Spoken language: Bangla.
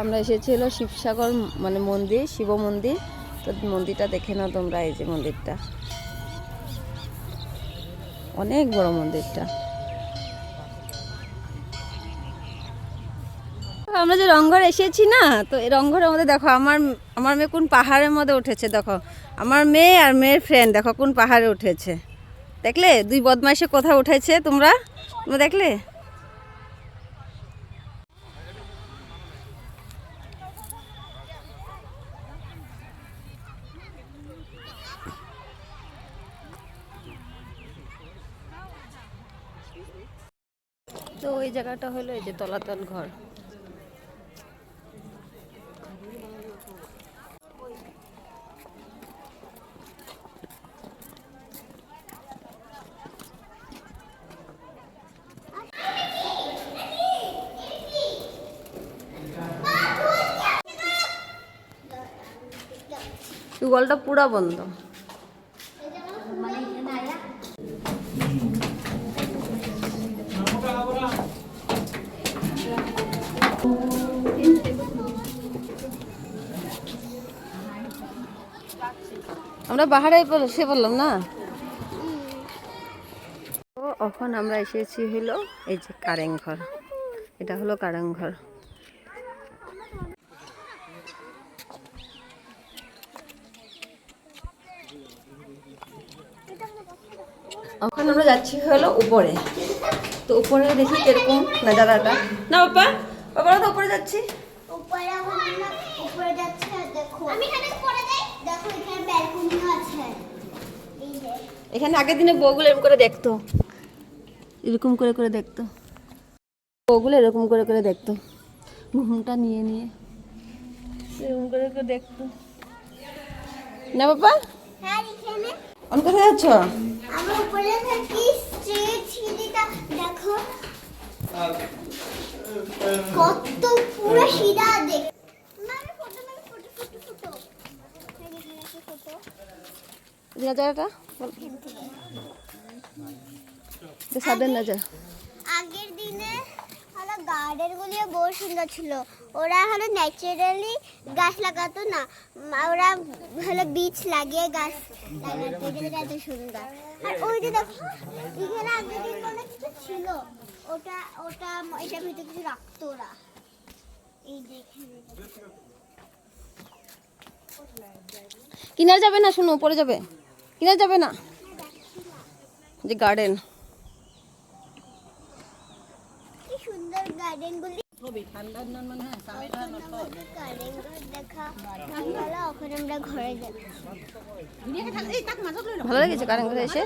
আমরা এসেছি হলো শিবসাগর মানে মন্দির, শিব মন্দির। তো মন্দিরটা দেখে নাও তোমরা। এই যে মন্দিরটা অনেক বড় মন্দিরটা। আমরা যে রংঘরে এসেছি না, তো এই রংঘরের মধ্যে দেখো আমার মেয়ে কোন পাহাড়ের মধ্যে উঠেছে। দেখো আমার মেয়ে আর মেয়ের ফ্রেন্ড দেখো কোন পাহাড়ে উঠেছে। দেখলে দুই বদমাইশে কোথায় উঠেছে তোমরা দেখলে? তো ওই জায়গাটা হলো এই যে তলাতল ঘর। টিউবওয়েলটা পুরা বন্ধ। আমরা পাহাড়ে এসে বললাম না। তো এখন আমরা এসেছি হলো এই যে কারেংঘর। এটা হলো কারেংঘর। ওখানে আমরা যাচ্ছি হলো উপরে। তো উপরে দেখি কিরকম নাজারাটা। না বাবা, বাবারা তো উপরে যাচ্ছি। উপরে যাচ্ছে দেখো। আমি এখানে পড়ে যাই। দেখো এখানে ব্যালকনিও আছে। এই যে এখানে আগের দিনে বউগুলো এরকম করে দেখতো, এরকম করে করে দেখতো। বউগুলো এরকম করে করে দেখতো, ঘুমটা নিয়ে নিয়ে এরকম করে করে দেখতো। না বাবা, হ্যাঁ এখানে অন কোথায় যাচ্ছ? আমরা উপরে থাকি। স্ট্রেট সিঁড়িটা দেখো কত পুরো সিধা দেখ। মানে ফটো নাজারাটা সাদের নাজার। আগের দিনে হলো গার্ডেন গুলি বহু সুন্দর ছিল। ওরা হলো ন্যাচারালি গাছ লাগাতো না, ওরা হলো বীজ লাগিয়ে গাছ লাগাতো। এটা এত সুন্দর। আর ওই যে দেখো এখানে আগের দিন কোনো কিছু ছিল, ওটা ওটা এটার ভিতরে কিছু রাখতো ওরা। এই দেখে কিনারে যাবে না, শুনো পড়ে যাবে। কিনারে যাবে না, যে গার্ডেন। কি সুন্দর গার্ডেন গুলি। ওখানে আমরা ঘরে যাচ্ছি। ভালো লেগেছে কারেন্ট ঘরে এসে।